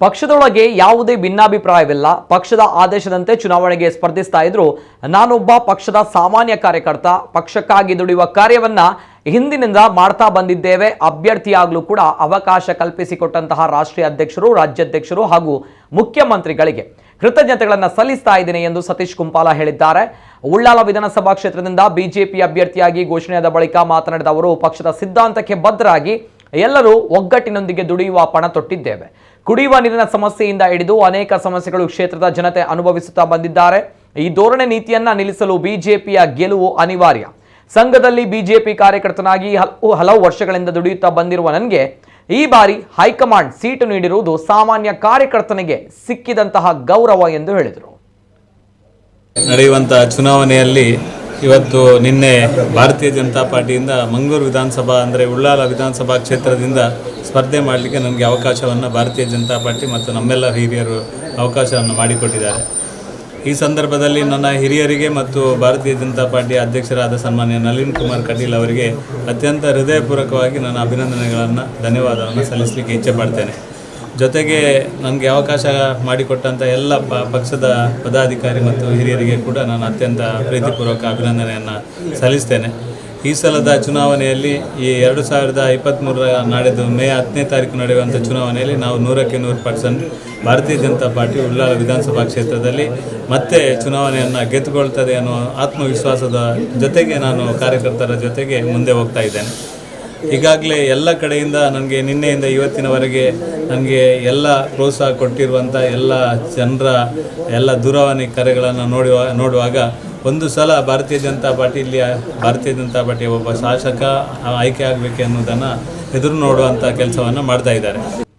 ಪಕ್ಷದೊಳಗೆ ಯಾವುದೇ ಭಿನ್ನಾಭಿಪ್ರಾಯವಿಲ್ಲ. ಪಕ್ಷದ ಆದೇಶದಂತೆ ಚುನಾವಣೆಗೆ ಸ್ಪರ್ಧಿಸ್ತಾ ಇದ್ರು. ನಾನೊಬ್ಬ ಪಕ್ಷದ ಸಾಮಾನ್ಯ ಕಾರ್ಯಕರ್ತ. ಪಕ್ಷಕ್ಕಾಗಿ ದುಡಿಯುವ ಕಾರ್ಯವನ್ನ ಹಿಂದಿನಿಂದ ಮಾಡ್ತಾ ಬಂದಿದ್ದೇವೆ. ಅಭ್ಯರ್ಥಿಯಾಗಲು ಕೂಡ ಅವಕಾಶ ಕಲ್ಪಿಸಿಕೊಟ್ಟಂತಹ ರಾಷ್ಟ್ರೀಯ ಅಧ್ಯಕ್ಷರು, ರಾಜ್ಯಾಧ್ಯಕ್ಷರು ಹಾಗೂ ಮುಖ್ಯಮಂತ್ರಿಗಳಿಗೆ ಕೃತಜ್ಞತೆಗಳನ್ನು ಸಲ್ಲಿಸ್ತಾ ಇದ್ದೀನಿ ಎಂದು ಸತೀಶ್ ಕುಂಪಾಲ ಹೇಳಿದ್ದಾರೆ. ಉಳ್ಳಾಲ ವಿಧಾನಸಭಾ ಕ್ಷೇತ್ರದಿಂದ ಬಿಜೆಪಿ ಅಭ್ಯರ್ಥಿಯಾಗಿ ಘೋಷಣೆಯಾದ ಬಳಿಕ ಮಾತನಾಡಿದ ಅವರು, ಪಕ್ಷದ ಸಿದ್ಧಾಂತಕ್ಕೆ ಬದ್ಧರಾಗಿ ಎಲ್ಲರೂ ಒಗ್ಗಟ್ಟಿನೊಂದಿಗೆ ದುಡಿಯುವ ಪಣ ತೊಟ್ಟಿದ್ದೇವೆ. ಕುಡಿಯುವ ನೀರಿನ ಸಮಸ್ಯೆಯಿಂದ ಹಿಡಿದು ಅನೇಕ ಸಮಸ್ಯೆಗಳು ಕ್ಷೇತ್ರದ ಜನತೆ ಅನುಭವಿಸುತ್ತಾ ಬಂದಿದ್ದಾರೆ. ಈ ಧೋರಣೆ ನೀತಿಯನ್ನ ನಿಲ್ಲಿಸಲು ಬಿಜೆಪಿಯ ಗೆಲುವು ಅನಿವಾರ್ಯ. ಸಂಘದಲ್ಲಿ ಬಿಜೆಪಿ ಕಾರ್ಯಕರ್ತನಾಗಿ ಹಲವು ವರ್ಷಗಳಿಂದ ದುಡಿಯುತ್ತಾ ಬಂದಿರುವ ನನಗೆ ಈ ಬಾರಿ ಹೈಕಮಾಂಡ್ ಸೀಟು ನೀಡಿರುವುದು ಸಾಮಾನ್ಯ ಕಾರ್ಯಕರ್ತನಿಗೆ ಸಿಕ್ಕಿದಂತಹ ಗೌರವ ಎಂದು ಹೇಳಿದರು. ನಡೆಯುವಂತಹ ಚುನಾವಣೆಯಲ್ಲಿ ಇವತ್ತು ನಿನ್ನೆ ಭಾರತೀಯ ಜನತಾ ಪಾರ್ಟಿಯಿಂದ ಮಂಗಳೂರು ವಿಧಾನಸಭಾ ಅಂದರೆ ಉಳ್ಳಾಲ ವಿಧಾನಸಭಾ ಕ್ಷೇತ್ರದಿಂದ ಸ್ಪರ್ಧೆ ಮಾಡಲಿಕ್ಕೆ ನನಗೆ ಅವಕಾಶವನ್ನು ಭಾರತೀಯ ಜನತಾ ಪಾರ್ಟಿ ಮತ್ತು ನಮ್ಮೆಲ್ಲ ಹಿರಿಯರು ಅವಕಾಶವನ್ನು ಮಾಡಿಕೊಟ್ಟಿದ್ದಾರೆ. ಈ ಸಂದರ್ಭದಲ್ಲಿ ನನ್ನ ಹಿರಿಯರಿಗೆ ಮತ್ತು ಭಾರತೀಯ ಜನತಾ ಪಾರ್ಟಿಯ ಅಧ್ಯಕ್ಷರಾದ ಸನ್ಮಾನ್ಯ ನಳಿನ್ ಕುಮಾರ್ ಕಟೀಲ್ ಅವರಿಗೆ ಅತ್ಯಂತ ಹೃದಯಪೂರ್ವಕವಾಗಿ ನನ್ನ ಅಭಿನಂದನೆಗಳನ್ನು, ಧನ್ಯವಾದವನ್ನು ಸಲ್ಲಿಸಲಿಕ್ಕೆ ಇಚ್ಛೆ ಪಡ್ತೇನೆ. ಜೊತೆಗೆ ನನಗೆ ಅವಕಾಶ ಮಾಡಿಕೊಟ್ಟಂಥ ಎಲ್ಲ ಪಕ್ಷದ ಪದಾಧಿಕಾರಿ ಮತ್ತು ಹಿರಿಯರಿಗೆ ಕೂಡ ನಾನು ಅತ್ಯಂತ ಪ್ರೀತಿಪೂರ್ವಕ ಅಭಿನಂದನೆಯನ್ನು ಸಲ್ಲಿಸ್ತೇನೆ. ಈ ಸಲದ ಚುನಾವಣೆಯಲ್ಲಿ ಈ 2023 ನಾಡಿದ್ದು ಮೇ 10ನೇ ತಾರೀಕು ನಡೆಯುವಂಥ ಚುನಾವಣೆಯಲ್ಲಿ ನಾವು 100ಕ್ಕೆ 100% ಭಾರತೀಯ ಜನತಾ ಪಾರ್ಟಿ ಉಳ್ಳಾಲ ವಿಧಾನಸಭಾ ಕ್ಷೇತ್ರದಲ್ಲಿ ಮತ್ತೆ ಚುನಾವಣೆಯನ್ನು ಗೆದ್ದುಕೊಳ್ತದೆ ಅನ್ನೋ ಆತ್ಮವಿಶ್ವಾಸದ ಜೊತೆಗೆ ನಾನು ಕಾರ್ಯಕರ್ತರ ಜೊತೆಗೆ ಮುಂದೆ ಹೋಗ್ತಾ ಇದ್ದೇನೆ. ಈಗಾಗಲೇ ಎಲ್ಲ ಕಡೆಯಿಂದ ನನಗೆ ನಿನ್ನೆಯಿಂದ ಇವತ್ತಿನವರೆಗೆ ನನಗೆ ಎಲ್ಲ ಪ್ರೋತ್ಸಾಹ ಕೊಟ್ಟಿರುವಂಥ ಎಲ್ಲ ಜನರ ಎಲ್ಲ ದೂರವಾಣಿ ಕರೆಗಳನ್ನು ನೋಡುವಾಗ ಒಂದು ಸಲ ಭಾರತೀಯ ಜನತಾ ಪಾರ್ಟಿಯ ಒಬ್ಬ ಶಾಸಕ ಆಯ್ಕೆ ಆಗಬೇಕು ಅನ್ನೋದನ್ನು ಎದುರು ನೋಡುವಂಥ ಕೆಲಸವನ್ನು ಮಾಡ್ತಾ ಇದ್ದಾರೆ.